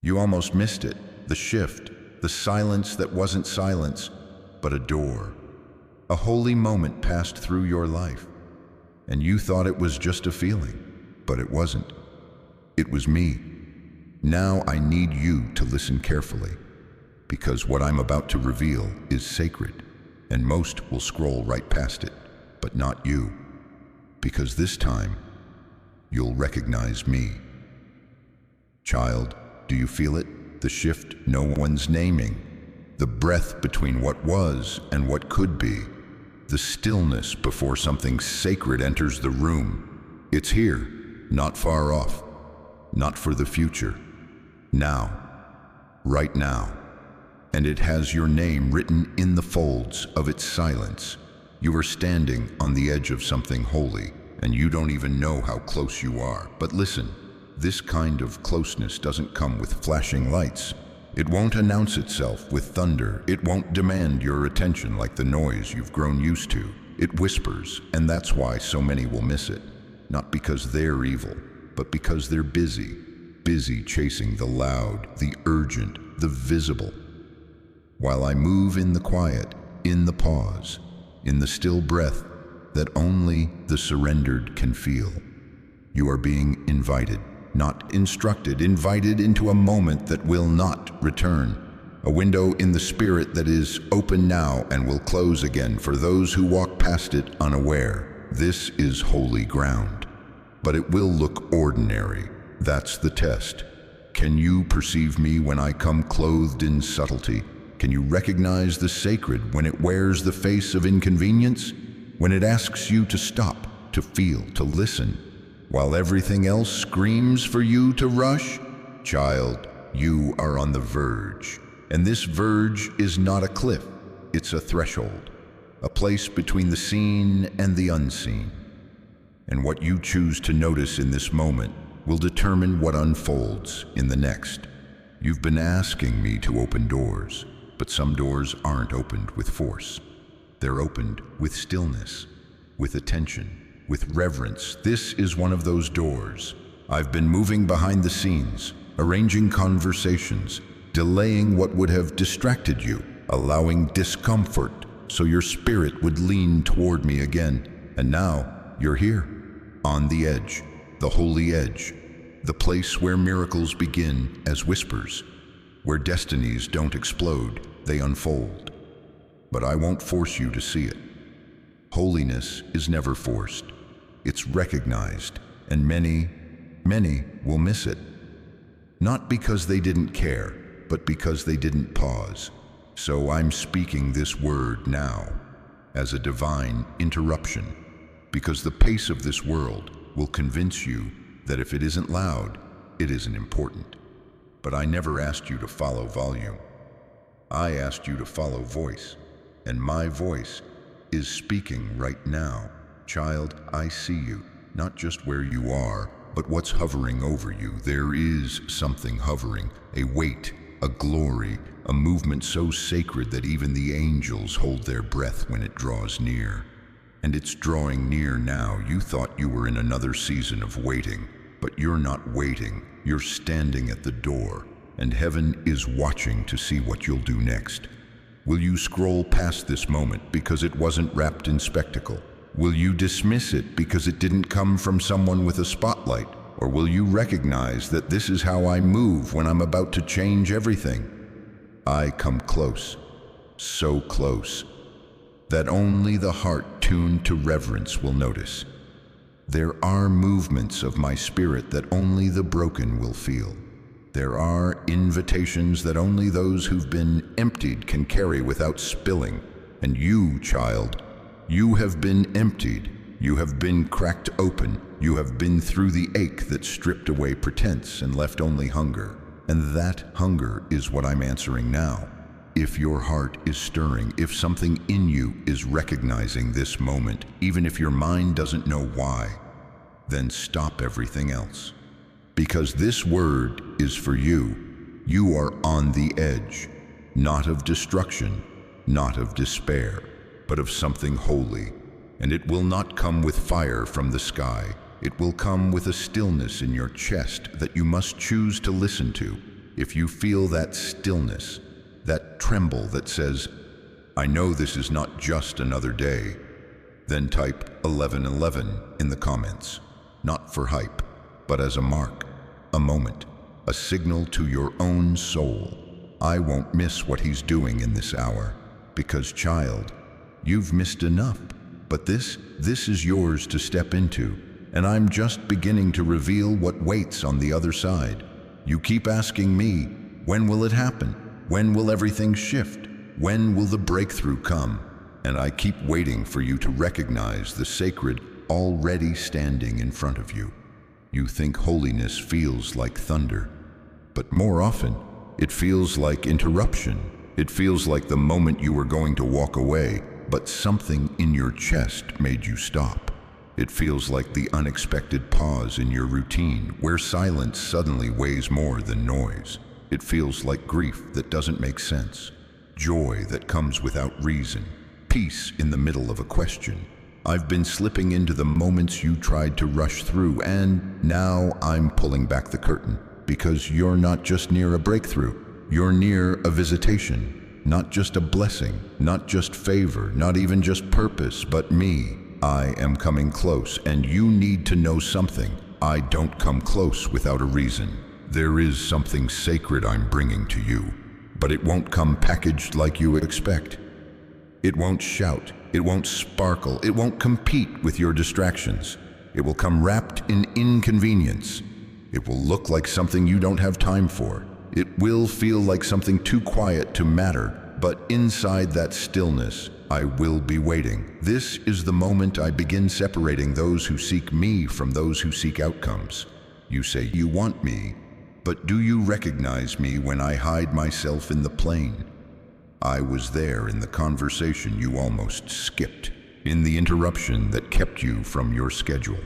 You almost missed it, the shift, the silence that wasn't silence, but a door. A holy moment passed through your life, and you thought it was just a feeling, but it wasn't. It was me. Now I need you to listen carefully, because what I'm about to reveal is sacred, and most will scroll right past it, but not you, because this time, you'll recognize me. Child, do you feel it? The shift no one's naming, the breath between what was and what could be, the stillness before something sacred enters the room. It's here, not far off, not for the future. Now, right now. And it has your name written in the folds of its silence. You are standing on the edge of something holy, and you don't even know how close you are. But listen, this kind of closeness doesn't come with flashing lights. It won't announce itself with thunder. It won't demand your attention like the noise you've grown used to. It whispers, and that's why so many will miss it. Not because they're evil, but because they're busy chasing the loud, the urgent, the visible. While I move in the quiet, in the pause, in the still breath that only the surrendered can feel, you are being invited, not instructed, invited into a moment that will not return, a window in the spirit that is open now and will close again for those who walk past it unaware. This is holy ground, but it will look ordinary. That's the test. Can you perceive me when I come clothed in subtlety? Can you recognize the sacred when it wears the face of inconvenience? When it asks you to stop, to feel, to listen, while everything else screams for you to rush? Child, you are on the verge. And this verge is not a cliff, it's a threshold, a place between the seen and the unseen. And what you choose to notice in this moment will determine what unfolds in the next. You've been asking me to open doors, but some doors aren't opened with force. They're opened with stillness, with attention, with reverence. This is one of those doors. I've been moving behind the scenes, arranging conversations, delaying what would have distracted you, allowing discomfort so your spirit would lean toward me again. And now you're here, on the edge, the holy edge, the place where miracles begin as whispers, where destinies don't explode, they unfold. But I won't force you to see it. Holiness is never forced. It's recognized, and many will miss it. Not because they didn't care, but because they didn't pause. So I'm speaking this word now as a divine interruption, because the pace of this world will convince you that if it isn't loud, it isn't important. But I never asked you to follow volume. I asked you to follow voice, and my voice is speaking right now. Child, I see you, not just where you are, but what's hovering over you. There is something hovering, a weight, a glory, a movement so sacred that even the angels hold their breath when it draws near. And it's drawing near now. You thought you were in another season of waiting, but you're not waiting. You're standing at the door, and heaven is watching to see what you'll do next. Will you scroll past this moment because it wasn't wrapped in spectacle? Will you dismiss it because it didn't come from someone with a spotlight? Or will you recognize that this is how I move when I'm about to change everything? I come close, so close, that only the heart tuned to reverence will notice. There are movements of my spirit that only the broken will feel. There are invitations that only those who've been emptied can carry without spilling. And you, child, you have been emptied. You have been cracked open. You have been through the ache that stripped away pretense and left only hunger. And that hunger is what I'm answering now. If your heart is stirring, if something in you is recognizing this moment, even if your mind doesn't know why, then stop everything else. Because this word is for you. You are on the edge, not of destruction, not of despair, but of something holy. And it will not come with fire from the sky. It will come with a stillness in your chest that you must choose to listen to. If you feel that stillness, that tremble that says, I know this is not just another day, then type 1111 in the comments, not for hype, but as a mark, a moment, a signal to your own soul. I won't miss what he's doing in this hour, because child, you've missed enough, but this is yours to step into, and I'm just beginning to reveal what waits on the other side. You keep asking me, when will it happen? When will everything shift? When will the breakthrough come? And I keep waiting for you to recognize the sacred already standing in front of you. You think holiness feels like thunder, but more often, it feels like interruption. It feels like the moment you were going to walk away, but something in your chest made you stop. It feels like the unexpected pause in your routine, where silence suddenly weighs more than noise. It feels like grief that doesn't make sense, joy that comes without reason, peace in the middle of a question. I've been slipping into the moments you tried to rush through, and now I'm pulling back the curtain, because you're not just near a breakthrough, you're near a visitation, not just a blessing, not just favor, not even just purpose, but me. I am coming close, and you need to know something. I don't come close without a reason. There is something sacred I'm bringing to you, but it won't come packaged like you expect. It won't shout, it won't sparkle, it won't compete with your distractions. It will come wrapped in inconvenience. It will look like something you don't have time for. It will feel like something too quiet to matter, but inside that stillness, I will be waiting. This is the moment I begin separating those who seek me from those who seek outcomes. You say you want me, but do you recognize me when I hide myself in the plane? I was there in the conversation you almost skipped, in the interruption that kept you from your schedule,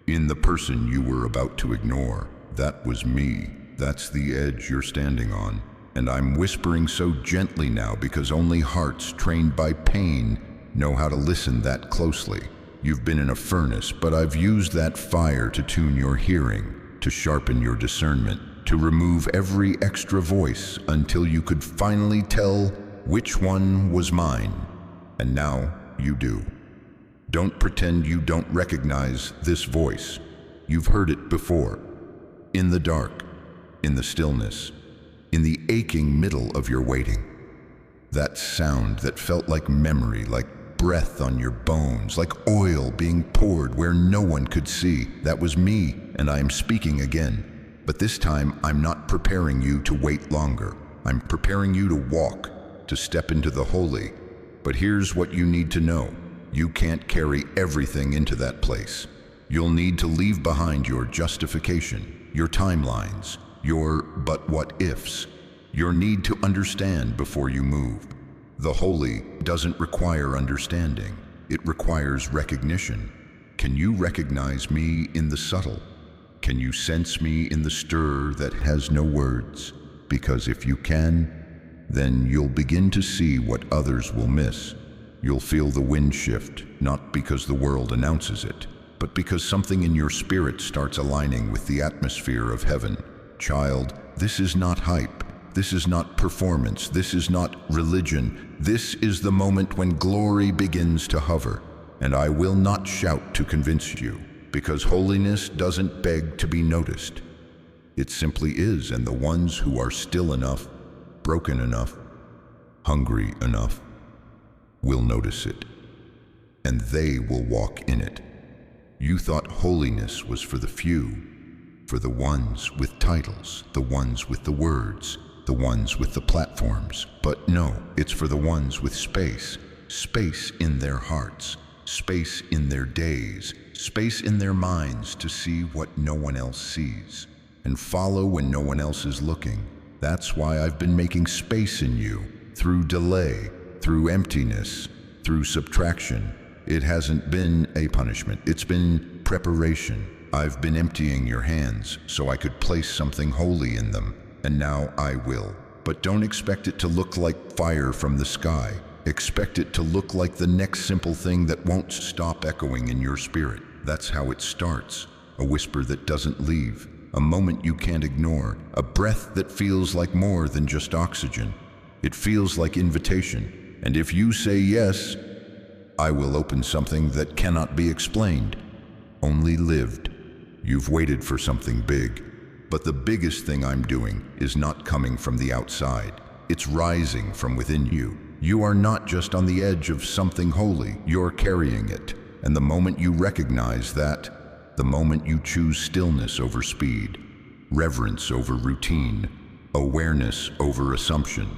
in the person you were about to ignore. That was me. That's the edge you're standing on. And I'm whispering so gently now because only hearts trained by pain know how to listen that closely. You've been in a furnace, but I've used that fire to tune your hearing, to sharpen your discernment, to remove every extra voice until you could finally tell which one was mine. And now you do. Don't pretend you don't recognize this voice. You've heard it before. In the dark, in the stillness, in the aching middle of your waiting. That sound that felt like memory, like breath on your bones, like oil being poured where no one could see. That was me, and I am speaking again. But this time, I'm not preparing you to wait longer. I'm preparing you to walk, to step into the holy. But here's what you need to know. You can't carry everything into that place. You'll need to leave behind your justification, your timelines, your but what ifs, your need to understand before you move. The holy doesn't require understanding. It requires recognition. Can you recognize me in the subtle? Can you sense me in the stir that has no words? Because if you can, then you'll begin to see what others will miss. You'll feel the wind shift, not because the world announces it, but because something in your spirit starts aligning with the atmosphere of heaven. Child, this is not hype. This is not performance. This is not religion. This is the moment when glory begins to hover. And I will not shout to convince you, because holiness doesn't beg to be noticed. It simply is, and the ones who are still enough, broken enough, hungry enough, will notice it, and they will walk in it. You thought holiness was for the few, for the ones with titles, the ones with the words, the ones with the platforms. But no, it's for the ones with space, space in their hearts, space in their days, space in their minds to see what no one else sees, and follow when no one else is looking. That's why I've been making space in you, through delay, through emptiness, through subtraction. It hasn't been a punishment, it's been preparation. I've been emptying your hands so I could place something holy in them, and now I will. But don't expect it to look like fire from the sky. Expect it to look like the next simple thing that won't stop echoing in your spirit. That's how it starts, a whisper that doesn't leave, a moment you can't ignore, a breath that feels like more than just oxygen. It feels like invitation, and if you say yes, I will open something that cannot be explained, only lived. You've waited for something big, but the biggest thing I'm doing is not coming from the outside. It's rising from within you. You are not just on the edge of something holy, you're carrying it. And the moment you recognize that, the moment you choose stillness over speed, reverence over routine, awareness over assumption,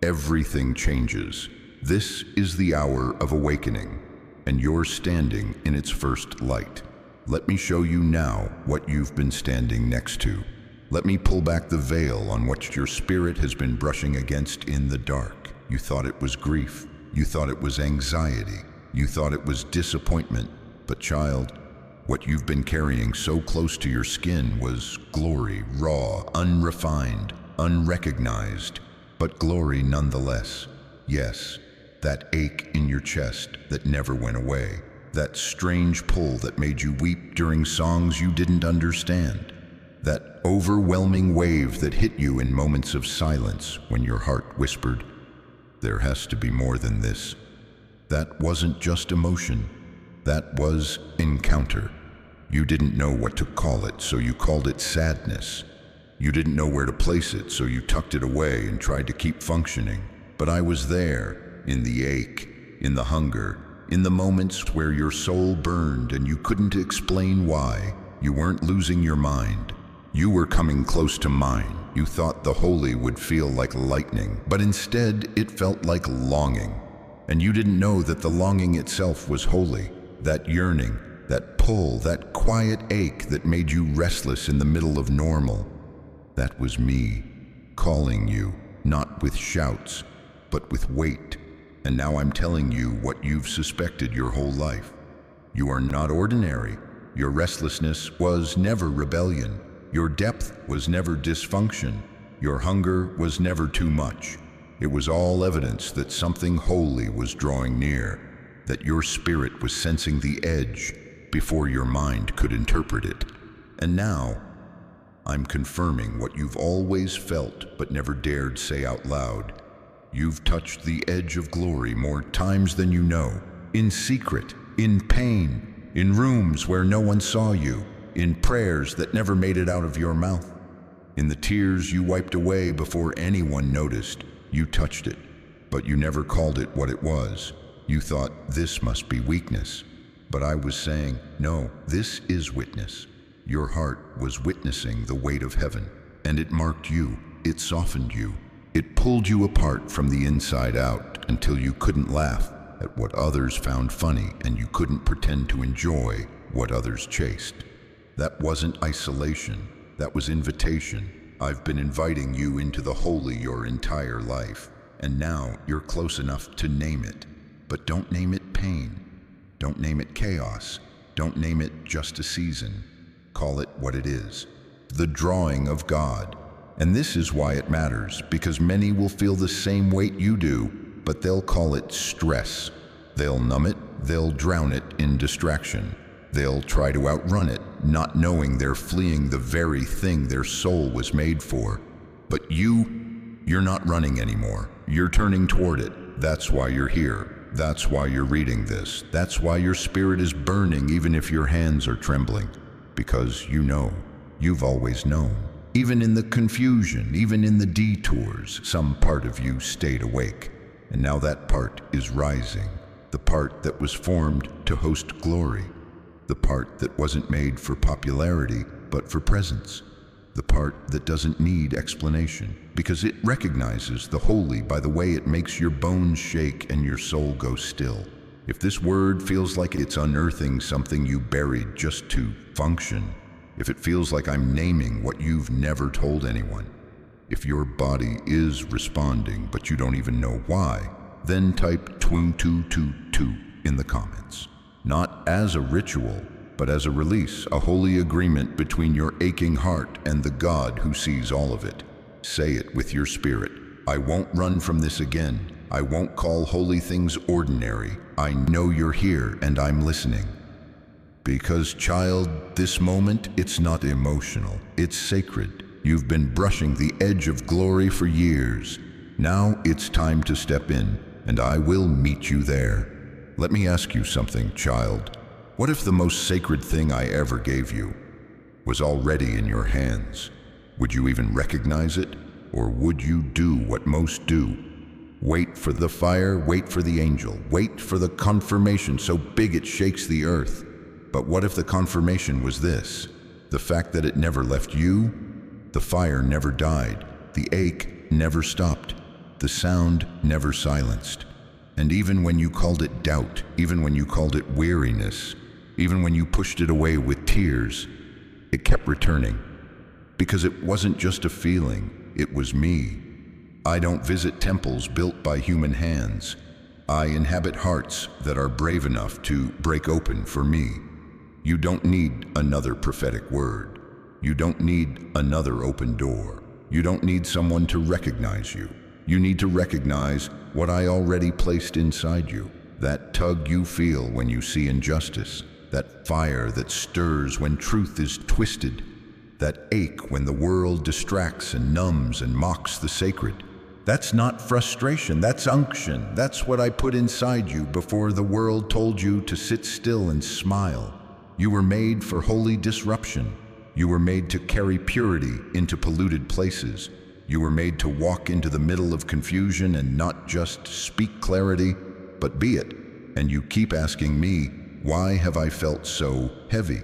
everything changes. This is the hour of awakening, and you're standing in its first light. Let me show you now what you've been standing next to. Let me pull back the veil on what your spirit has been brushing against in the dark. You thought it was grief. You thought it was anxiety. You thought it was disappointment. But child, what you've been carrying so close to your skin was glory, raw, unrefined, unrecognized, but glory nonetheless. Yes, that ache in your chest that never went away. That strange pull that made you weep during songs you didn't understand. That overwhelming wave that hit you in moments of silence when your heart whispered, "There has to be more than this." That wasn't just emotion. That was encounter. You didn't know what to call it, so you called it sadness. You didn't know where to place it, so you tucked it away and tried to keep functioning. But I was there, in the ache, in the hunger, in the moments where your soul burned and you couldn't explain why. You weren't losing your mind. You were coming close to mine. You thought the holy would feel like lightning, but instead it felt like longing. And you didn't know that the longing itself was holy. That yearning, that pull, that quiet ache that made you restless in the middle of normal. That was me, calling you, not with shouts, but with weight. And now I'm telling you what you've suspected your whole life. You are not ordinary. Your restlessness was never rebellion. Your depth was never dysfunction. Your hunger was never too much. It was all evidence that something holy was drawing near, that your spirit was sensing the edge before your mind could interpret it. And now, I'm confirming what you've always felt but never dared say out loud. You've touched the edge of glory more times than you know, in secret, in pain, in rooms where no one saw you, in prayers that never made it out of your mouth, in the tears you wiped away before anyone noticed. You touched it, but you never called it what it was. You thought, this must be weakness. But I was saying, no, this is witness. Your heart was witnessing the weight of heaven, and it marked you, it softened you. It pulled you apart from the inside out until you couldn't laugh at what others found funny and you couldn't pretend to enjoy what others chased. That wasn't isolation, that was invitation. I've been inviting you into the holy your entire life, and now you're close enough to name it. But don't name it pain. Don't name it chaos. Don't name it just a season. Call it what it is, the drawing of God. And this is why it matters, because many will feel the same weight you do, but they'll call it stress. They'll numb it, they'll drown it in distraction. They'll try to outrun it, not knowing they're fleeing the very thing their soul was made for. But you're not running anymore. You're turning toward it. That's why you're here. That's why you're reading this. That's why your spirit is burning even if your hands are trembling. Because you know, you've always known. Even in the confusion, even in the detours, some part of you stayed awake. And now that part is rising. The part that was formed to host glory. The part that wasn't made for popularity, but for presence. The part that doesn't need explanation, because it recognizes the holy by the way it makes your bones shake and your soul go still. If this word feels like it's unearthing something you buried just to function, if it feels like I'm naming what you've never told anyone, if your body is responding but you don't even know why, then type 2222 in the comments. Not as a ritual, but as a release, a holy agreement between your aching heart and the God who sees all of it. Say it with your spirit. I won't run from this again. I won't call holy things ordinary. I know you're here and I'm listening. Because, child, this moment, it's not emotional, it's sacred. You've been brushing the edge of glory for years. Now it's time to step in, and I will meet you there. Let me ask you something, child. What if the most sacred thing I ever gave you was already in your hands? Would you even recognize it? Or would you do what most do? Wait for the fire, wait for the angel, wait for the confirmation so big it shakes the earth. But what if the confirmation was this? The fact that it never left you? The fire never died, the ache never stopped, the sound never silenced. And even when you called it doubt, even when you called it weariness, even when you pushed it away with tears, it kept returning. Because it wasn't just a feeling, it was me. I don't visit temples built by human hands. I inhabit hearts that are brave enough to break open for me. You don't need another prophetic word. You don't need another open door. You don't need someone to recognize you. You need to recognize what I already placed inside you. That tug you feel when you see injustice. That fire that stirs when truth is twisted. That ache when the world distracts and numbs and mocks the sacred. That's not frustration, that's unction. That's what I put inside you before the world told you to sit still and smile. You were made for holy disruption. You were made to carry purity into polluted places. You were made to walk into the middle of confusion and not just speak clarity, but be it. And you keep asking me, why have I felt so heavy?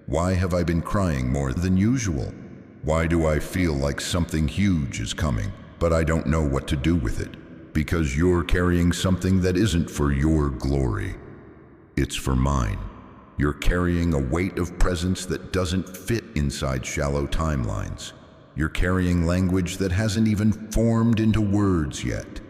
Why have I been crying more than usual? Why do I feel like something huge is coming, but I don't know what to do with it? Because you're carrying something that isn't for your glory. It's for mine. You're carrying a weight of presence that doesn't fit inside shallow timelines. You're carrying language that hasn't even formed into words yet.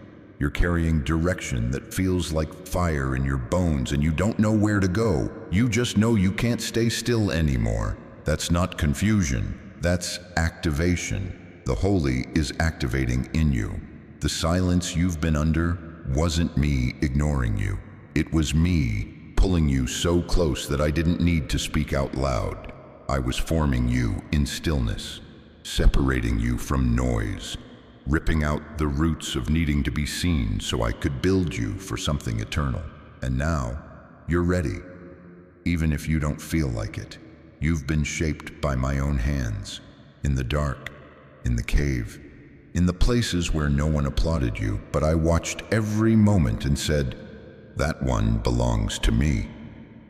You're carrying direction that feels like fire in your bones and you don't know where to go. You just know you can't stay still anymore. That's not confusion, that's activation. The holy is activating in you. The silence you've been under wasn't me ignoring you. It was me pulling you so close that I didn't need to speak out loud. I was forming you in stillness, separating you from noise, ripping out the roots of needing to be seen so I could build you for something eternal. And now, you're ready. Even if you don't feel like it, you've been shaped by my own hands, in the dark, in the cave, in the places where no one applauded you, but I watched every moment and said, that one belongs to me.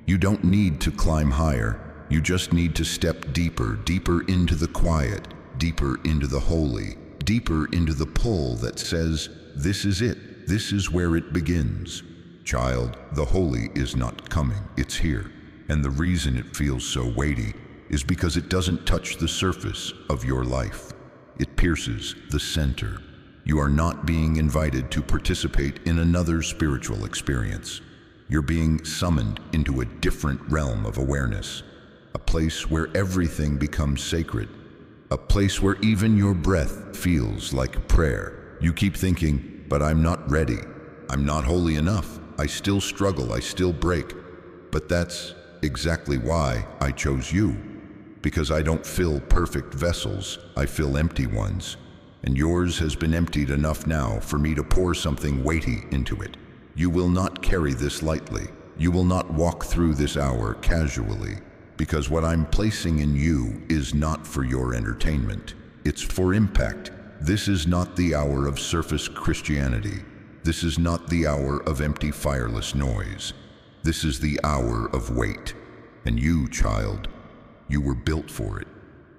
You don't need to climb higher. You just need to step deeper, deeper into the quiet, deeper into the holy, deeper into the pull that says, this is it. This is where it begins. Child, the holy is not coming. It's here. And the reason it feels so weighty is because it doesn't touch the surface of your life. It pierces the center. You are not being invited to participate in another spiritual experience. You're being summoned into a different realm of awareness, a place where everything becomes sacred, a place where even your breath feels like prayer. You keep thinking, but I'm not ready. I'm not holy enough. I still struggle. I still break. But that's exactly why I chose you. Because I don't fill perfect vessels. I fill empty ones. And yours has been emptied enough now for me to pour something weighty into it. You will not carry this lightly. You will not walk through this hour casually, because what I'm placing in you is not for your entertainment. It's for impact. This is not the hour of surface Christianity. This is not the hour of empty, fireless noise. This is the hour of weight. And you, child, you were built for it.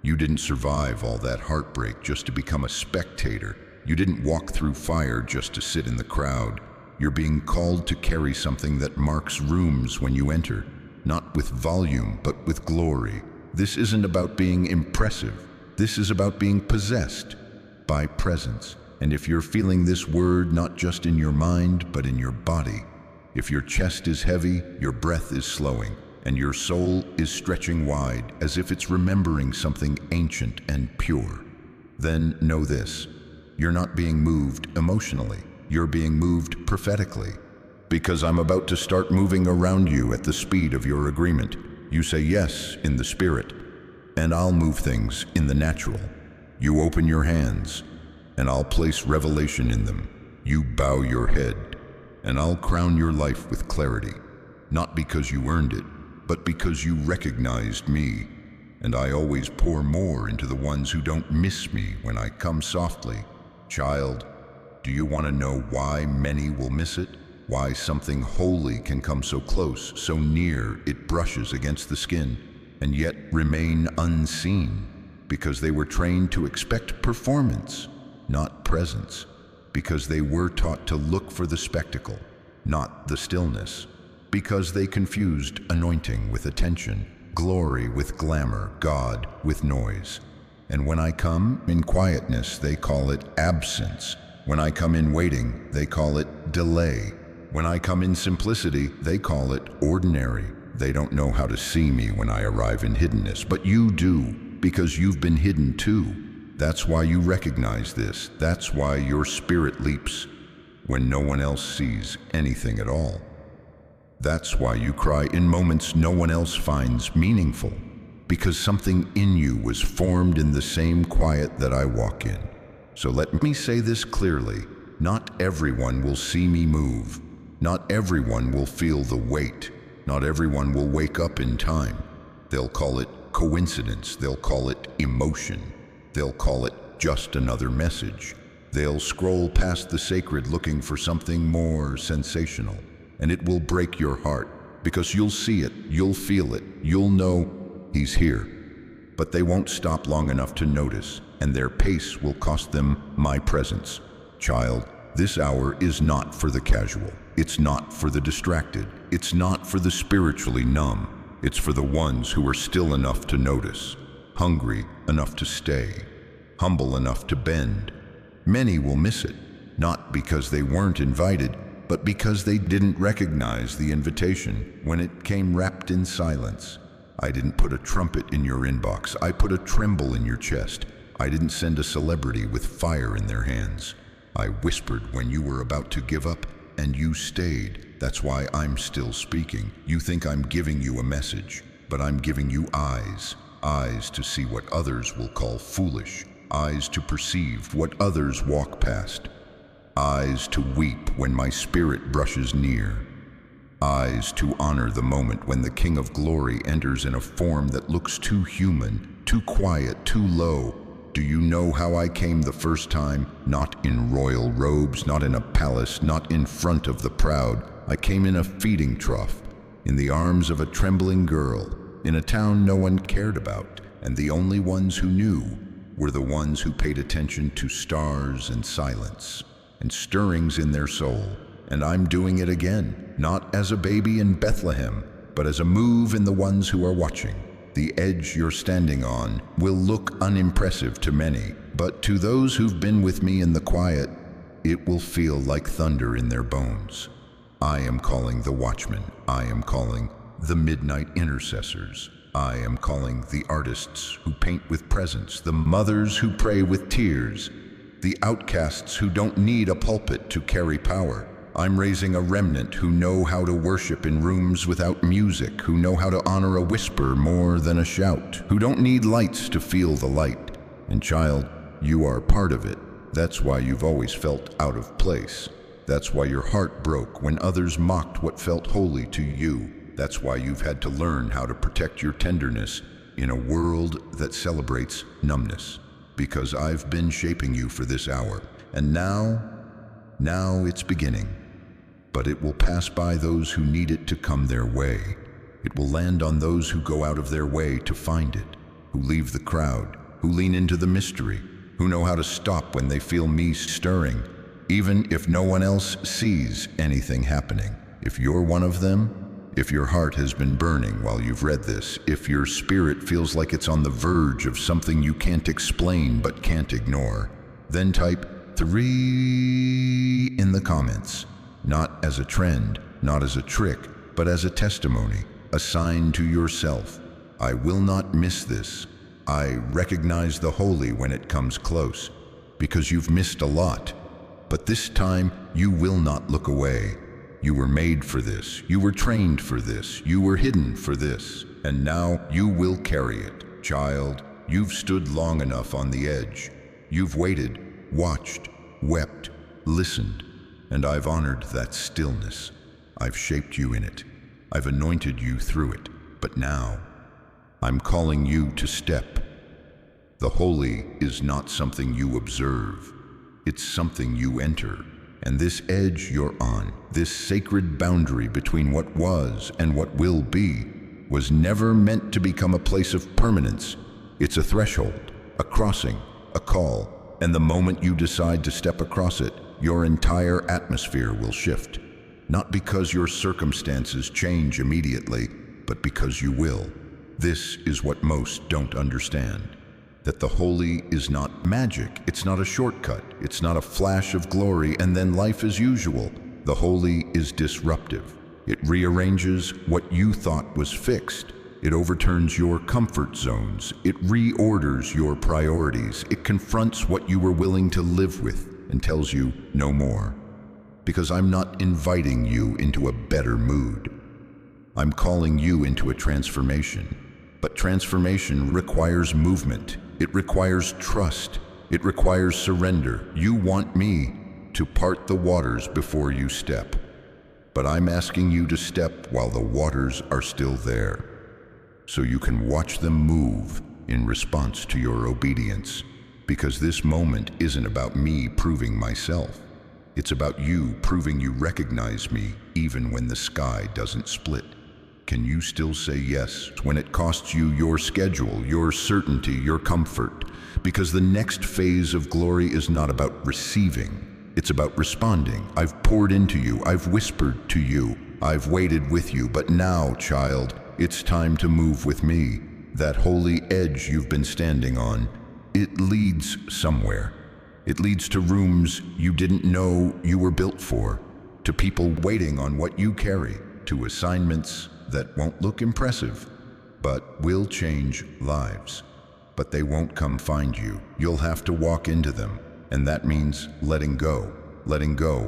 You didn't survive all that heartbreak just to become a spectator. You didn't walk through fire just to sit in the crowd. You're being called to carry something that marks rooms when you enter, not with volume, but with glory. This isn't about being impressive. This is about being possessed by presence. And if you're feeling this word not just in your mind, but in your body, if your chest is heavy, your breath is slowing, and your soul is stretching wide as if it's remembering something ancient and pure, then know this: you're not being moved emotionally, you're being moved prophetically. Because I'm about to start moving around you at the speed of your agreement. You say yes in the spirit, and I'll move things in the natural. You open your hands, and I'll place revelation in them. You bow your head, and I'll crown your life with clarity, not because you earned it, but because you recognized me. And I always pour more into the ones who don't miss me when I come softly. Child, do you want to know why many will miss it? Why something holy can come so close, so near it brushes against the skin, and yet remain unseen? Because they were trained to expect performance, not presence. Because they were taught to look for the spectacle, not the stillness. Because they confused anointing with attention, glory with glamour, God with noise. And when I come in quietness, they call it absence. When I come in waiting, they call it delay. When I come in simplicity, they call it ordinary. They don't know how to see me when I arrive in hiddenness, but you do, because you've been hidden too. That's why you recognize this. That's why your spirit leaps when no one else sees anything at all. That's why you cry in moments no one else finds meaningful, because something in you was formed in the same quiet that I walk in. So let me say this clearly. Not everyone will see me move. Not everyone will feel the weight. Not everyone will wake up in time. They'll call it coincidence. They'll call it emotion. They'll call it just another message. They'll scroll past the sacred looking for something more sensational. And it will break your heart, because you'll see it, you'll feel it, you'll know he's here. But they won't stop long enough to notice, and their pace will cost them my presence. Child, this hour is not for the casual. It's not for the distracted. It's not for the spiritually numb. It's for the ones who are still enough to notice, hungry enough to stay, humble enough to bend. Many will miss it, not because they weren't invited, but because they didn't recognize the invitation when it came wrapped in silence. I didn't put a trumpet in your inbox. I put a tremble in your chest. I didn't send a celebrity with fire in their hands. I whispered when you were about to give up, and you stayed. That's why I'm still speaking. You think I'm giving you a message, but I'm giving you eyes. Eyes to see what others will call foolish. Eyes to perceive what others walk past. Eyes to weep when my spirit brushes near. Eyes to honor the moment when the King of Glory enters in a form that looks too human, too quiet, too low. Do you know how I came the first time? Not in royal robes, not in a palace, not in front of the proud. I came in a feeding trough, in the arms of a trembling girl, in a town no one cared about, and the only ones who knew were the ones who paid attention to stars and silence and stirrings in their soul. And I'm doing it again, not as a baby in Bethlehem, but as a move in the ones who are watching. The edge you're standing on will look unimpressive to many, but to those who've been with me in the quiet, it will feel like thunder in their bones. I am calling the watchmen. I am calling the midnight intercessors. I am calling the artists who paint with presence, the mothers who pray with tears, the outcasts who don't need a pulpit to carry power. I'm raising a remnant who know how to worship in rooms without music, who know how to honor a whisper more than a shout, who don't need lights to feel the light. And child, you are part of it. That's why you've always felt out of place. That's why your heart broke when others mocked what felt holy to you. That's why you've had to learn how to protect your tenderness in a world that celebrates numbness. Because I've been shaping you for this hour. And now it's beginning. But it will pass by those who need it to come their way. It will land on those who go out of their way to find it, who leave the crowd, who lean into the mystery, who know how to stop when they feel me stirring, even if no one else sees anything happening. If you're one of them, if your heart has been burning while you've read this, if your spirit feels like it's on the verge of something you can't explain but can't ignore, then type 3 in the comments. Not as a trend, not as a trick, but as a testimony, a sign to yourself. I will not miss this. I recognize the holy when it comes close, because you've missed a lot. But this time, you will not look away. You were made for this. You were trained for this. You were hidden for this. And now you will carry it. Child, you've stood long enough on the edge. You've waited, watched, wept, listened, and I've honored that stillness. I've shaped you in it. I've anointed you through it. But now, I'm calling you to step. The holy is not something you observe. It's something you enter. And this edge you're on, this sacred boundary between what was and what will be, was never meant to become a place of permanence. It's a threshold, a crossing, a call, and the moment you decide to step across it, your entire atmosphere will shift. Not because your circumstances change immediately, but because you will. This is what most don't understand. That the holy is not magic, it's not a shortcut, it's not a flash of glory and then life as usual. The holy is disruptive. It rearranges what you thought was fixed. It overturns your comfort zones. It reorders your priorities. It confronts what you were willing to live with and tells you no more. Because I'm not inviting you into a better mood. I'm calling you into a transformation. But transformation requires movement. It requires trust. It requires surrender. You want me to part the waters before you step. But I'm asking you to step while the waters are still there, so you can watch them move in response to your obedience. Because this moment isn't about me proving myself. It's about you proving you recognize me even when the sky doesn't split. Can you still say yes when it costs you your schedule, your certainty, your comfort? Because the next phase of glory is not about receiving, it's about responding. I've poured into you, I've whispered to you, I've waited with you, but now, child, it's time to move with me. That holy edge you've been standing on, it leads somewhere. It leads to rooms you didn't know you were built for, to people waiting on what you carry, to assignments that won't look impressive, but will change lives. But they won't come find you. You'll have to walk into them, and that means letting go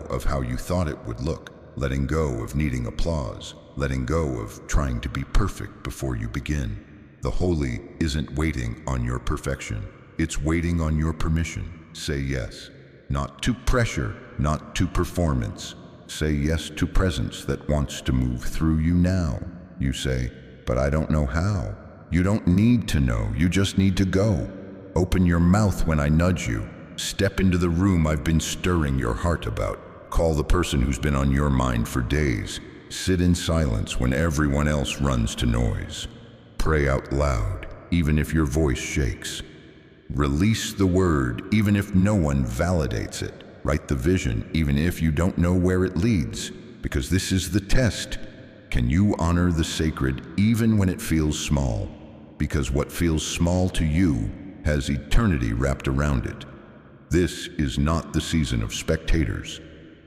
of how you thought it would look, letting go of needing applause, letting go of trying to be perfect before you begin. The holy isn't waiting on your perfection. It's waiting on your permission. Say yes, not to pressure, not to performance. Say yes to presence that wants to move through you now. You say, but I don't know how. You don't need to know, you just need to go. Open your mouth when I nudge you. Step into the room I've been stirring your heart about. Call the person who's been on your mind for days. Sit in silence when everyone else runs to noise. Pray out loud, even if your voice shakes. Release the word, even if no one validates it. Write the vision, even if you don't know where it leads. Because this is the test. Can you honor the sacred even when it feels small? Because what feels small to you has eternity wrapped around it. This is not the season of spectators.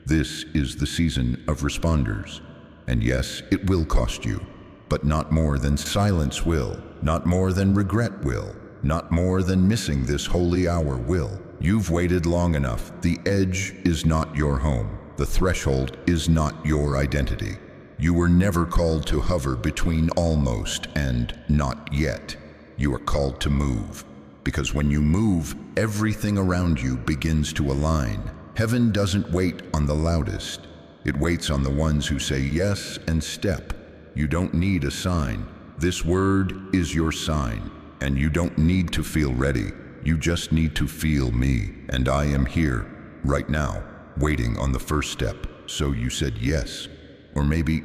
This is the season of responders. And yes, it will cost you, but not more than silence will, not more than regret will, not more than missing this holy hour will. You've waited long enough. The edge is not your home. The threshold is not your identity. You were never called to hover between almost and not yet. You are called to move. Because when you move, everything around you begins to align. Heaven doesn't wait on the loudest. It waits on the ones who say yes and step. You don't need a sign. This word is your sign. And you don't need to feel ready. You just need to feel me. And I am here, right now, waiting on the first step. So you said yes. Or maybe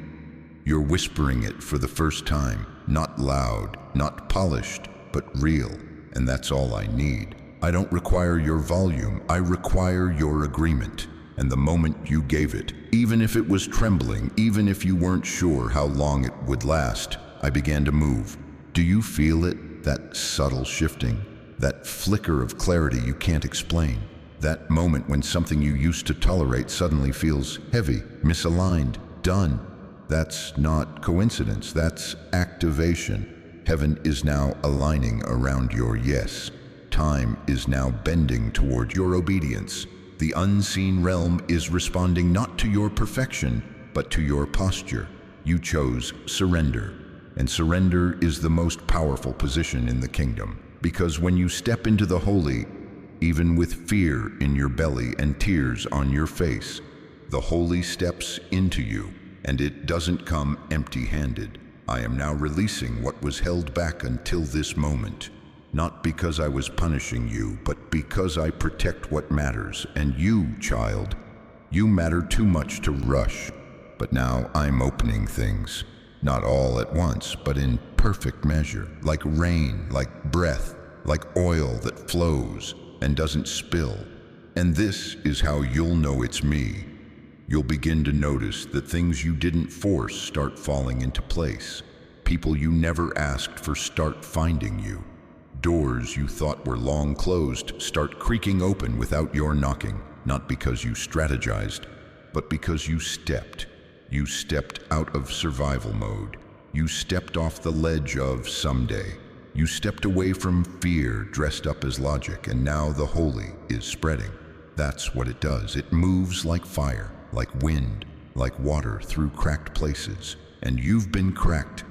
you're whispering it for the first time, not loud, not polished, but real. And that's all I need. I don't require your volume, I require your agreement. And the moment you gave it, even if it was trembling, even if you weren't sure how long it would last, I began to move. Do you feel it? That subtle shifting? That flicker of clarity you can't explain? That moment when something you used to tolerate suddenly feels heavy, misaligned, done? That's not coincidence, that's activation. Heaven is now aligning around your yes. Time is now bending toward your obedience. The unseen realm is responding not to your perfection, but to your posture. You chose surrender. And surrender is the most powerful position in the kingdom, because when you step into the holy, even with fear in your belly and tears on your face, the holy steps into you, and it doesn't come empty-handed. I am now releasing what was held back until this moment, not because I was punishing you, but because I protect what matters. And you, child, you matter too much to rush. But now I'm opening things, not all at once, but in perfect measure, like rain, like breath, like oil that flows and doesn't spill. And this is how you'll know it's me. You'll begin to notice that things you didn't force start falling into place. People you never asked for start finding you. Doors you thought were long closed start creaking open without your knocking, not because you strategized, but because you stepped. You stepped out of survival mode. You stepped off the ledge of someday. You stepped away from fear dressed up as logic, and now the holy is spreading. That's what it does. It moves like fire, like wind, like water through cracked places. And you've been cracked,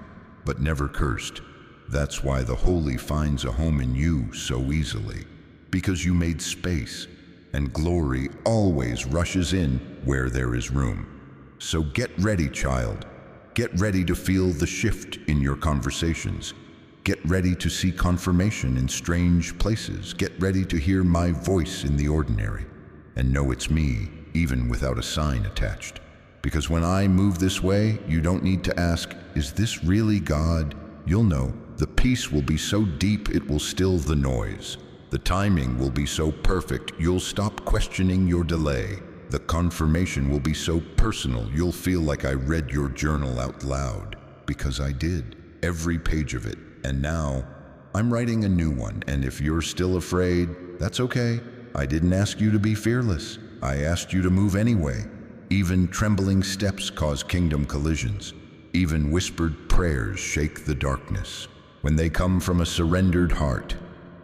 but never cursed. That's why the holy finds a home in you so easily, because you made space, and glory always rushes in where there is room. So get ready, child. Get ready to feel the shift in your conversations. Get ready to see confirmation in strange places. Get ready to hear my voice in the ordinary, and know it's me, even without a sign attached. Because when I move this way, you don't need to ask, is this really God? You'll know. The peace will be so deep it will still the noise. The timing will be so perfect you'll stop questioning your delay. The confirmation will be so personal you'll feel like I read your journal out loud. Because I did. Every page of it. And now, I'm writing a new one, and if you're still afraid, that's okay. I didn't ask you to be fearless. I asked you to move anyway. Even trembling steps cause kingdom collisions. Even whispered prayers shake the darkness. When they come from a surrendered heart,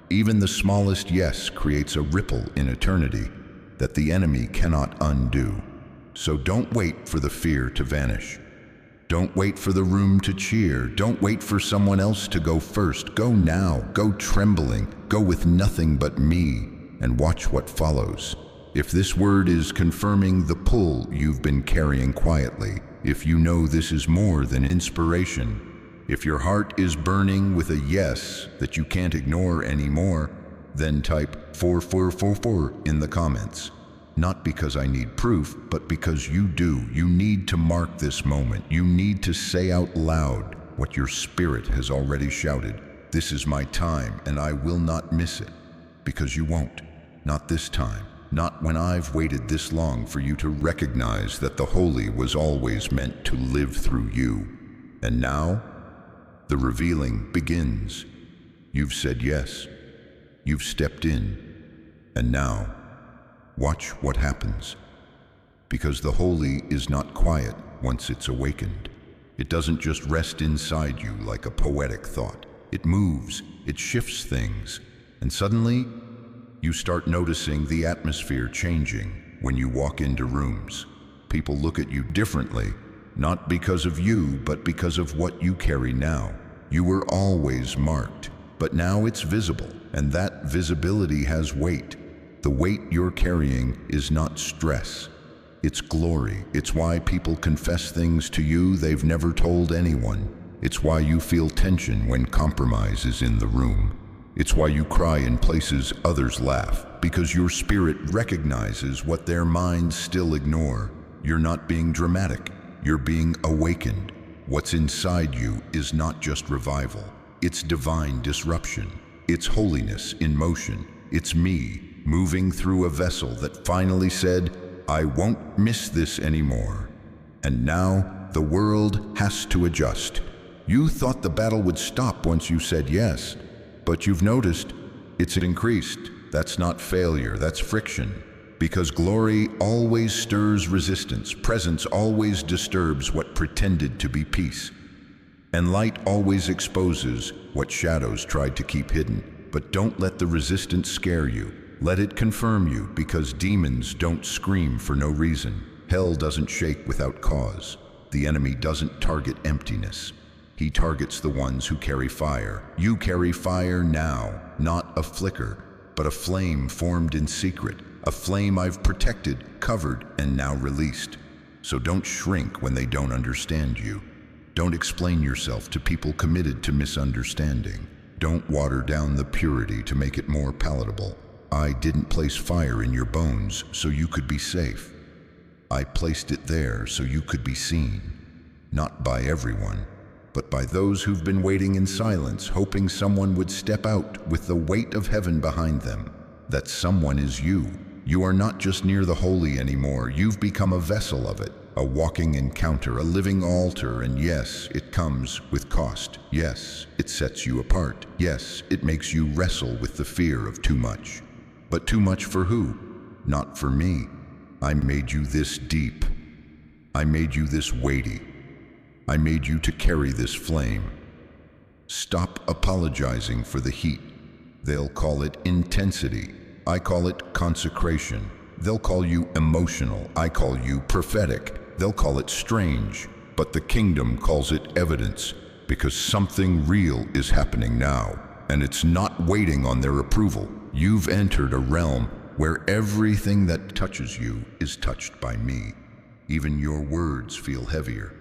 even the smallest yes creates a ripple in eternity that the enemy cannot undo. So don't wait for the fear to vanish. Don't wait for the room to cheer. Don't wait for someone else to go first. Go now. Go trembling. Go with nothing but me, and watch what follows. If this word is confirming the pull you've been carrying quietly, if you know this is more than inspiration, if your heart is burning with a yes that you can't ignore anymore, then type 4444 in the comments. Not because I need proof, but because you do. You need to mark this moment. You need to say out loud what your spirit has already shouted. This is my time, and I will not miss it. Because you won't. Not this time. Not when I've waited this long for you to recognize that the holy was always meant to live through you. And now, the revealing begins. You've said yes. You've stepped in. And now, watch what happens. Because the holy is not quiet once it's awakened. It doesn't just rest inside you like a poetic thought. It moves, it shifts things, and suddenly, you start noticing the atmosphere changing when you walk into rooms. People look at you differently, not because of you, but because of what you carry now. You were always marked, but now it's visible, and that visibility has weight. The weight you're carrying is not stress. It's glory. It's why people confess things to you they've never told anyone. It's why you feel tension when compromise is in the room. It's why you cry in places others laugh, because your spirit recognizes what their minds still ignore. You're not being dramatic. You're being awakened. What's inside you is not just revival. It's divine disruption. It's holiness in motion. It's me moving through a vessel that finally said, I won't miss this anymore. And now the world has to adjust. You thought the battle would stop once you said yes, but you've noticed it's increased. That's not failure, that's friction. Because glory always stirs resistance, presence always disturbs what pretended to be peace. And light always exposes what shadows tried to keep hidden. But don't let the resistance scare you. Let it confirm you, because demons don't scream for no reason. Hell doesn't shake without cause. The enemy doesn't target emptiness. He targets the ones who carry fire. You carry fire now, not a flicker, but a flame formed in secret, a flame I've protected, covered, and now released. So don't shrink when they don't understand you. Don't explain yourself to people committed to misunderstanding. Don't water down the purity to make it more palatable. I didn't place fire in your bones so you could be safe. I placed it there so you could be seen, not by everyone, but by those who've been waiting in silence, hoping someone would step out with the weight of heaven behind them. That someone is you. You are not just near the holy anymore. You've become a vessel of it, a walking encounter, a living altar, and yes, it comes with cost. Yes, it sets you apart. Yes, it makes you wrestle with the fear of too much. But too much for who? Not for me. I made you this deep. I made you this weighty. I made you to carry this flame. Stop apologizing for the heat. They'll call it intensity. I call it consecration. They'll call you emotional. I call you prophetic. They'll call it strange. But the kingdom calls it evidence, because something real is happening now, and it's not waiting on their approval. You've entered a realm where everything that touches you is touched by me. Even your words feel heavier.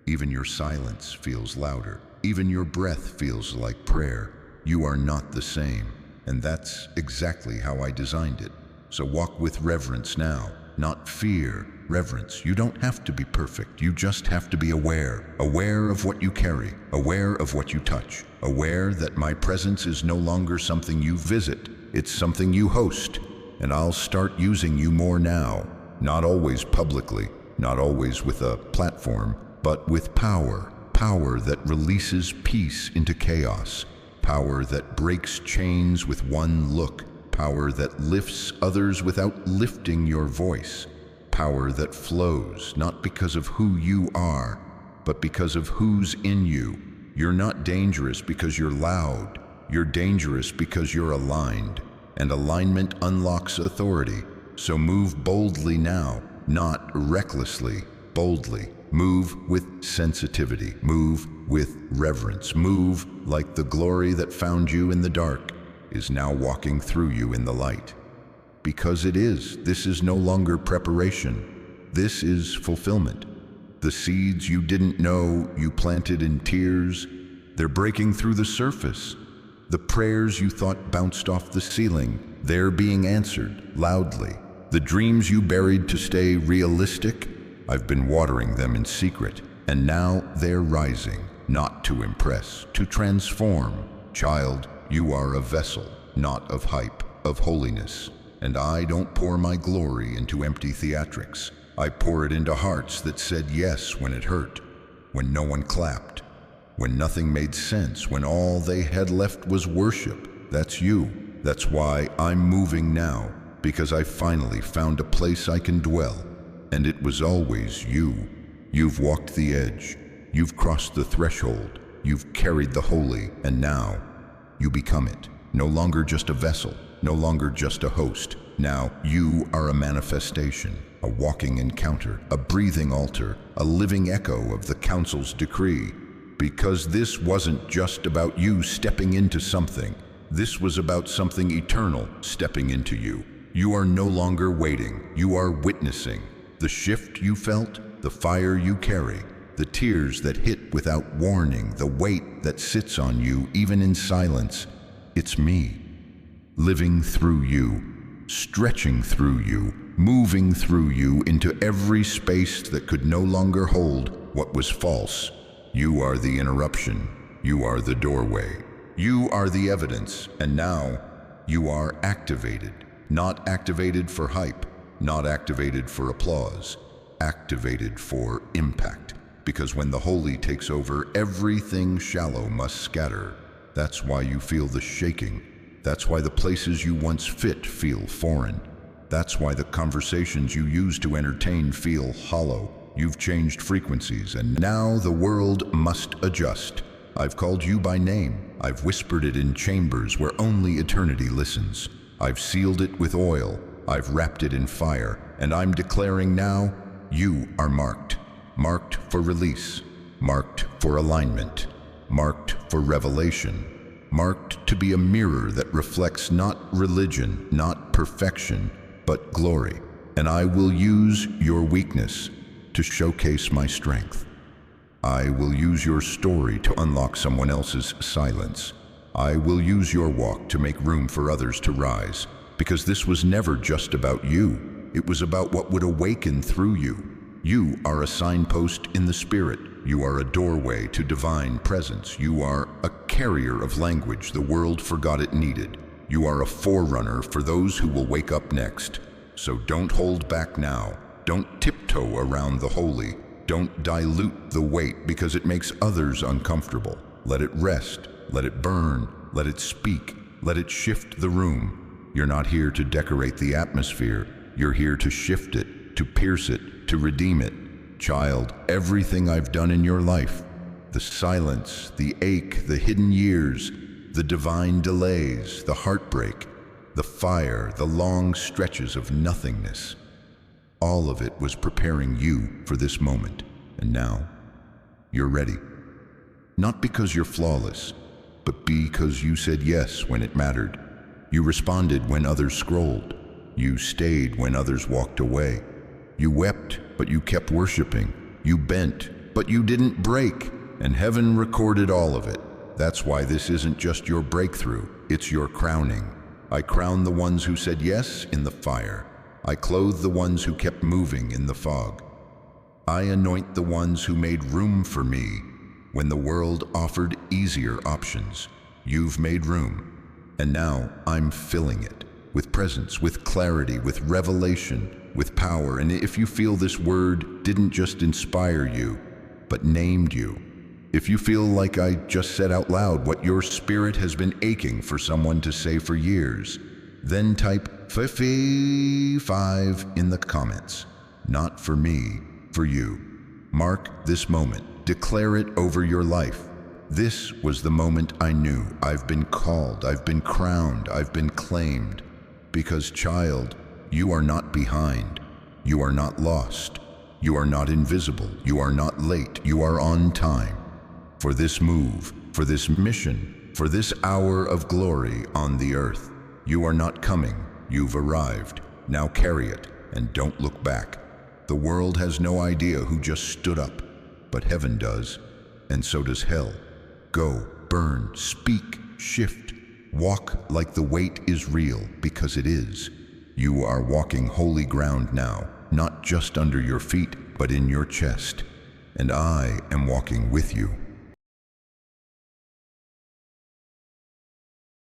Even your silence feels louder. Even your breath feels like prayer. You are not the same, and that's exactly how I designed it. So walk with reverence now, not fear. Reverence. You don't have to be perfect. You just have to be aware. Aware of what you carry. Aware of what you touch. Aware that my presence is no longer something you visit. It's something you host. And I'll start using you more now. Not always publicly, not always with a platform, but with power. Power that releases peace into chaos. Power that breaks chains with one look. Power that lifts others without lifting your voice. Power that flows, not because of who you are, but because of who's in you. You're not dangerous because you're loud. You're dangerous because you're aligned. And alignment unlocks authority. So move boldly now, not recklessly, boldly. Move with sensitivity. Move with reverence. Move like the glory that found you in the dark is now walking through you in the light. Because it is. This is no longer preparation. This is fulfillment. The seeds you didn't know you planted in tears, they're breaking through the surface. The prayers you thought bounced off the ceiling, they're being answered loudly. The dreams you buried to stay realistic, I've been watering them in secret, and now they're rising, not to impress, to transform. Child, you are a vessel, not of hype, of holiness. And I don't pour my glory into empty theatrics. I pour it into hearts that said yes when it hurt, when no one clapped, when nothing made sense, when all they had left was worship. That's you. That's why I'm moving now, because I finally found a place I can dwell. And it was always you. You've walked the edge. You've crossed the threshold. You've carried the holy, and now you become it. No longer just a vessel. No longer just a host. Now you are a manifestation, a walking encounter, a breathing altar, a living echo of the council's decree. Because this wasn't just about you stepping into something. This was about something eternal stepping into you. You are no longer waiting. You are witnessing. The shift you felt, the fire you carry, the tears that hit without warning, the weight that sits on you even in silence. It's me. Living through you, stretching through you, moving through you into every space that could no longer hold what was false. You are the interruption. You are the doorway. You are the evidence. And now you are activated. Not activated for hype, not activated for applause, activated for impact. Because when the holy takes over, everything shallow must scatter. That's why you feel the shaking. That's why the places you once fit feel foreign. That's why the conversations you used to entertain feel hollow. You've changed frequencies, and now the world must adjust. I've called you by name. I've whispered it in chambers where only eternity listens. I've sealed it with oil. I've wrapped it in fire, and I'm declaring now, You are marked. Marked for release. Marked for alignment. Marked for revelation. Marked to be a mirror that reflects not religion, not perfection, but glory. And I will use your weakness to showcase my strength. I will use your story to unlock someone else's silence. I will use your walk to make room for others to rise, because this was never just about you. It was about what would awaken through you. You are a signpost in the spirit. You are a doorway to divine presence. You are a carrier of language the world forgot it needed. You are a forerunner for those who will wake up next. So don't hold back now. Don't tiptoe around the holy. Don't dilute the weight because it makes others uncomfortable. Let it rest. Let it burn. Let it speak. Let it shift the room. You're not here to decorate the atmosphere. You're here to shift it, to pierce it, to redeem it. Child, everything I've done in your life, the silence, the ache, the hidden years, the divine delays, the heartbreak, the fire, the long stretches of nothingness, all of it was preparing you for this moment. And now, you're ready. Not because you're flawless, but because you said yes when it mattered. You responded when others scrolled. You stayed when others walked away. You wept, but you kept worshiping. You bent, but you didn't break. And heaven recorded all of it. That's why this isn't just your breakthrough, it's your crowning. I crown the ones who said yes in the fire. I clothe the ones who kept moving in the fog. I anoint the ones who made room for me when the world offered easier options. You've made room, and now I'm filling it with presence, with clarity, with revelation, with power. And if you feel this word didn't just inspire you, but named you, if you feel like I just said out loud what your spirit has been aching for someone to say for years, then type 55 in the comments. Not for me, for you. Mark this moment. Declare it over your life. This was the moment I knew I've been called, I've been crowned, I've been claimed. Because, child, you are not behind. You are not lost. You are not invisible. You are not late. You are on time. For this move, for this mission, for this hour of glory on the earth. You are not coming. You've arrived. Now carry it and don't look back. The world has no idea who just stood up, but heaven does, and so does hell. Go, burn, speak, shift. Walk like the weight is real, because it is. You are walking holy ground now, not just under your feet, but in your chest. And I am walking with you.